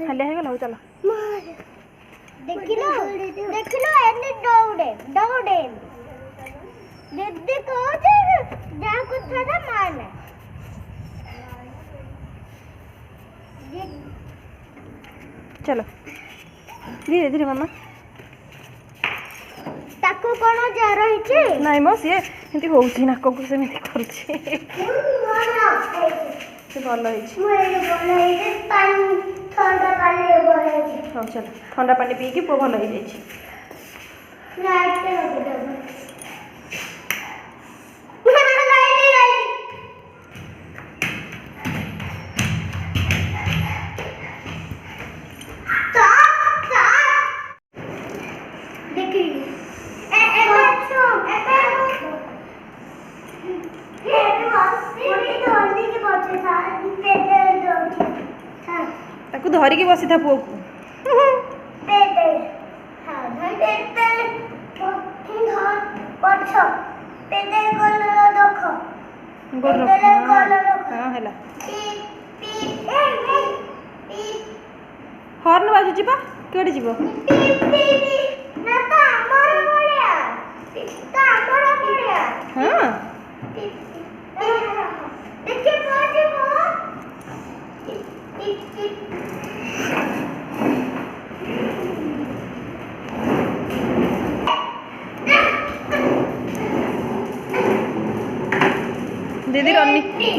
हालिया है गला चलो देखिलो देखिलो एने दौड़े दौड़े दीदी को जा कुछ थोड़ा मारना चलो धीरे धीरे मामा ताको कोनो जर हिचे नाइ मो सी एंती होउची नाक को सेमिति करूची से भल होइची पानी ठंडा पानी बोले हां चलो ठंडा पानी पी के पो भल होई जाइची लाइट पे लगे दो ताकू धरिकी बसी था पुओ को हॉर्न बाजुची पा केडे जीवो हां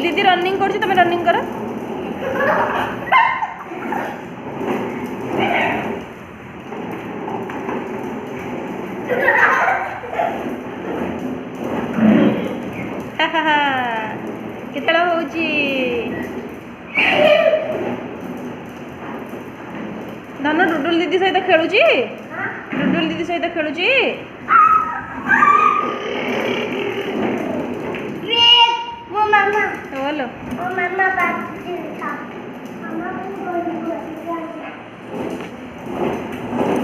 दीदी रनिंग कर तुम रनिंग कर केतला होउची धन डुडुल दीदी सहित खेलुची डुडुल दीदी सहित खेलुची बोलो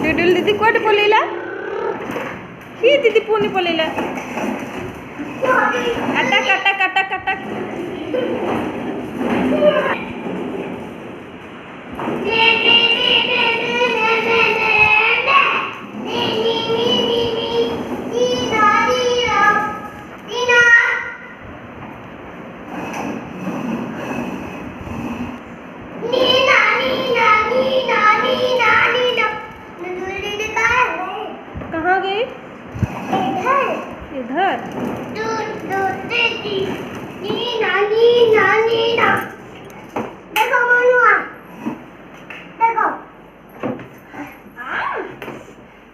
डुडुल दीदी कोट पलेला ही दीदी पुनी पलेला अटक अटक अटक अटक कहाँ गई इधर देखो मनुआ देखो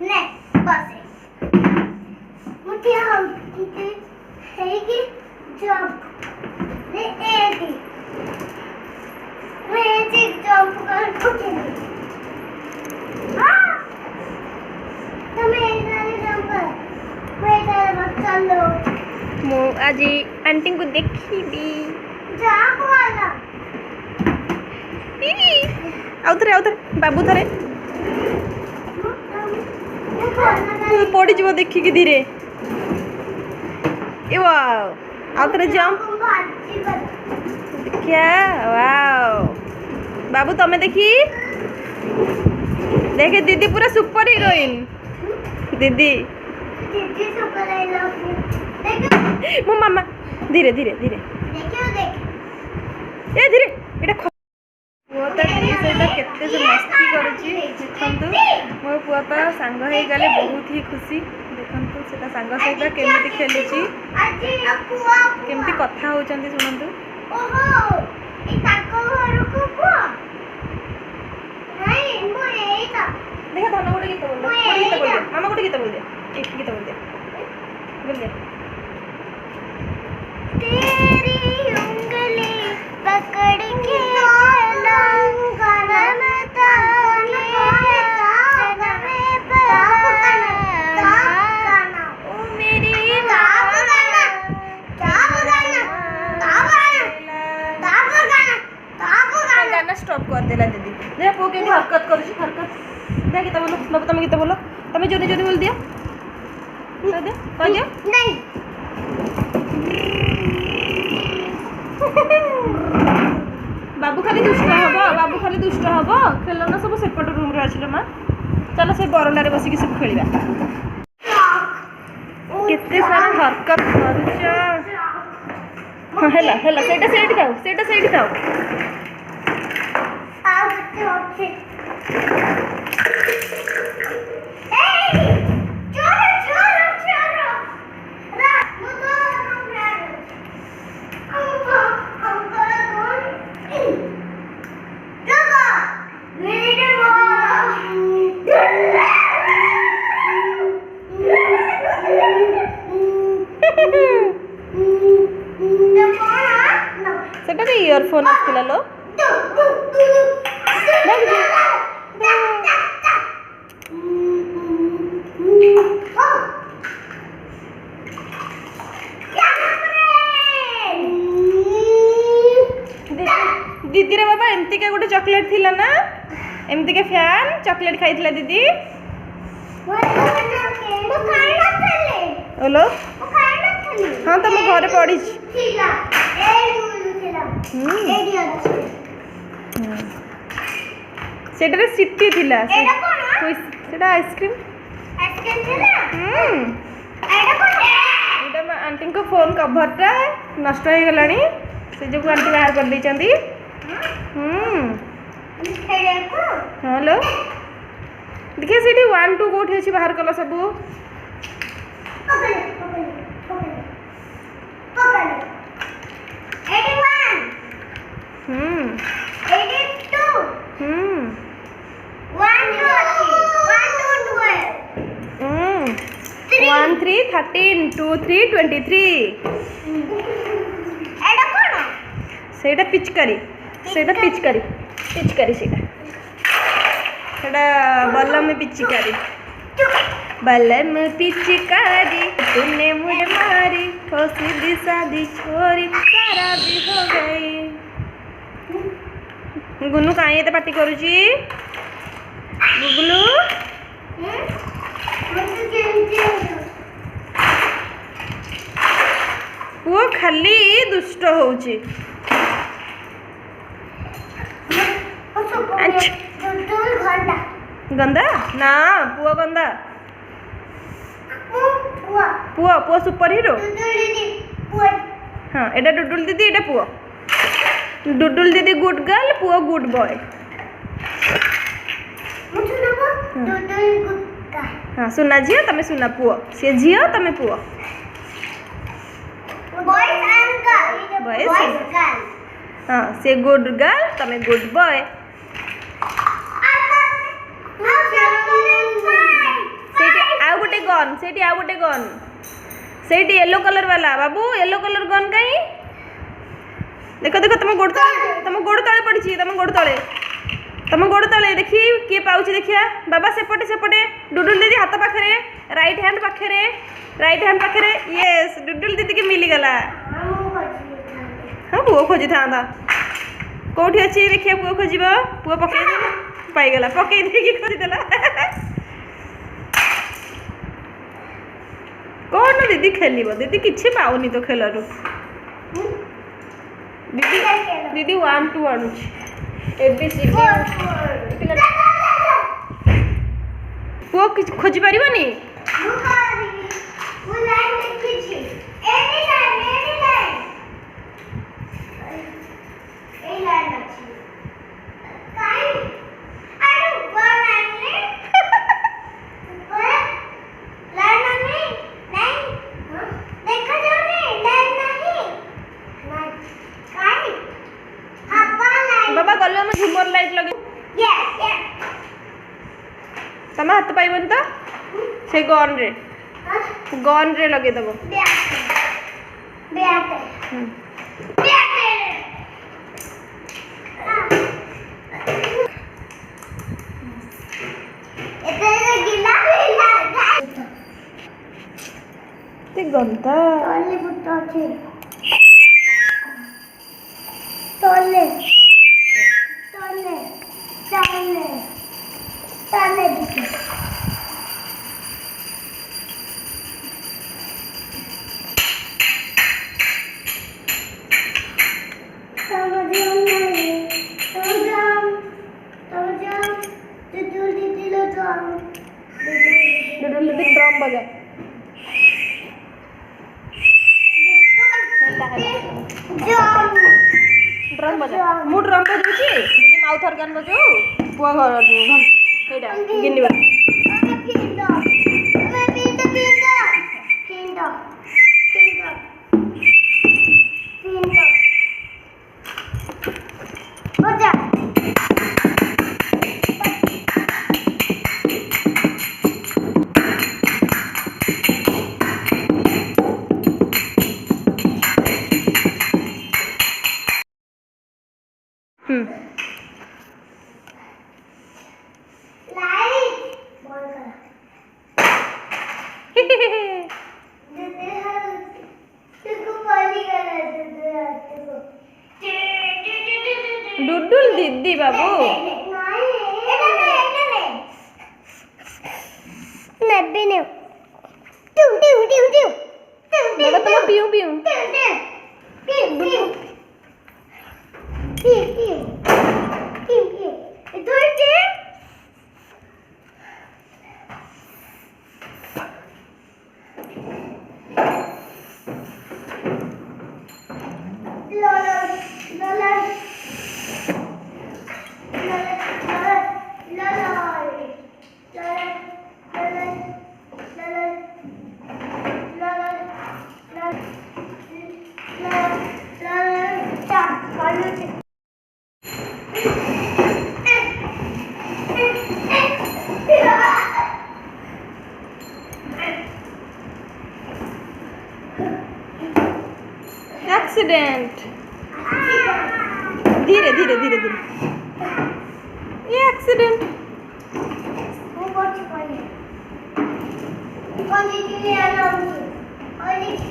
ले बस मुझे हम है कि जंप ले एडी मैं एक जंप कर कुछ नहीं मु आज आंटी को देखी आउथरे बाबू थरे पड़ी जीव देखिकी धीरे ए वाओ आउथरे जंप क्या वाओ बाबू तमे देखी देखे दीदी पूरा सुपर हीरोइन दीदी मो मामा धीरे धीरे धीरे ए धीरे एटा पुआ तो टी सहित केते से मस्ती करूची देखंतु मो पुआ तो सांग हे गले बहुत ही खुशी देखंतु सेटा सांग सहित केमिति खेलुची केमिति कथा होचंती सुनंतु ओहो ई ताको घर को पुआ नहीं मो एटा देखा धन गोटे गीत बोल गोटे गीत बोल दे मामा गोटे गीत बोल दे एक गीत बोल दे तेरी उंगली पकड़ के चला गनमता ओ मेरी गाना स्टॉप कर देला दीदी देख वो केनी हरकत करू हरकत दे गीत बोलो बाबू तुम गीत बोलो तुम जोनी जोनी बोल दिया दे नहीं बाबू खाली दुष्ट हम खेलना सब सेपट रूम रे अच्छे माँ चलो से बरंडारे बसिक सब खेल केते सारा हरकत करुच हाँ है सेटा सेठी थाओ सेटा इयरफोन आसला लो दीदी रे बाबा एमती का गोटे चॉकलेट थिला ना एमती के फैन चॉकलेट खाइथिला दीदी ओलो हाँ तुम घरे पड़ी सेटा सिटी थिला सेटा आइसक्रीम आंटी को फोन कभरटा नष्ट हो गलानी से जो आंटी बाहर कर देचंदी हाँ लो देखिए सीटी 1 2 कोठी अछि बाहर कला सब वन 3 13 2 3 23 सेटा पिचकारी सेटा बलम पिचकारी तूने मुझे मारी हो सीधी सादी छोरी सारा भी हो गई गुन्नू कहीं एते पार्टी करुची गुगलू वो खाली दुष्ट होउची गंदा ना पुआ गंदा पुआ सुपर हीरो हाँ एटा डुडुल दीदी एटा पुआ डुडुल दीदी गुड गर्ल पुआ गुड बॉय हाँ सुना झील तमें सुना पुआ सी झील तमें पुआ हाँ सी गुड गर्ल तमें गुड बॉय आउ गोटे गन सेठी येलो कलर वाला बाबू येलो कलर गन कहीं देखो देखो तुम गोड़ तले पड़ी तुम गोड़ तले देखी किए पाउची देखिया बाबा सेपटे डुडुल दीदी हाथ पाखे राइट हैंड पाखे यस डुडुल दीदी के मिली गला हाँ पुओ खोजी था कौटी अच्छी देखिए पुओ खोज पुओ पकई पाईगला पकई देखिए खोजीदेला कौन दीदी खेल दीदी किसी पाऊनी तो खेल दीदी 1 2 आणुची पुओ खोजी पारिबनी बाबा गलो में झूमर लाइट लगे तम हाथ पाइबन तो से गन रे लगे दबो गंदा Somebody ड्रम बजा मु ड्रम बजाउची दीदी माउथ ऑर्गन बजाऊ पुआ घर एटा गिन्नी बजा डुडुल दीदी बाबू बाबा तुम पिऊ पिऊ एक्सीडेंट धीरे धीरे धीरे धीरे ये एक्सीडेंट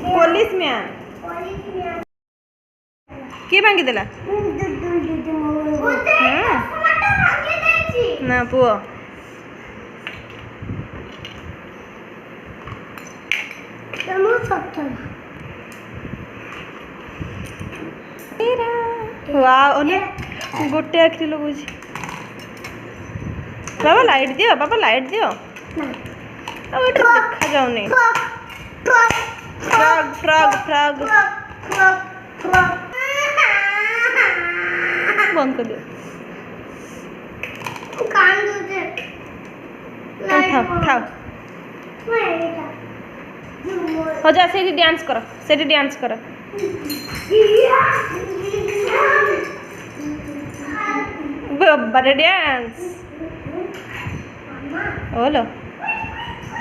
पुलिस मैन किए भांगी देला ना पुओ वाह ओने गोटे आखिरी लगुची बाबा लाइट दियो अब एटा देखा जाउनी फ्रॉग फ्रॉग फ्रॉग बंद कर दियो था हो जा सेठी डांस करो बड़े डांस ओलो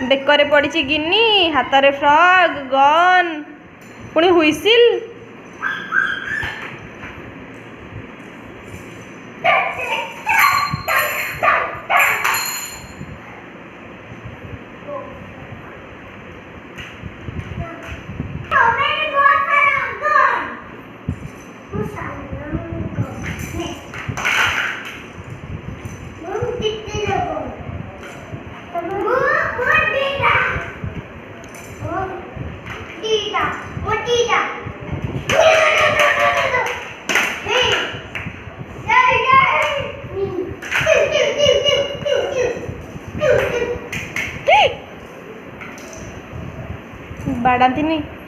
बेकरे पड़ी गिन्नी हाथ रे फ्रॉग गन पुणी हुइसिल बाड़ाती नहीं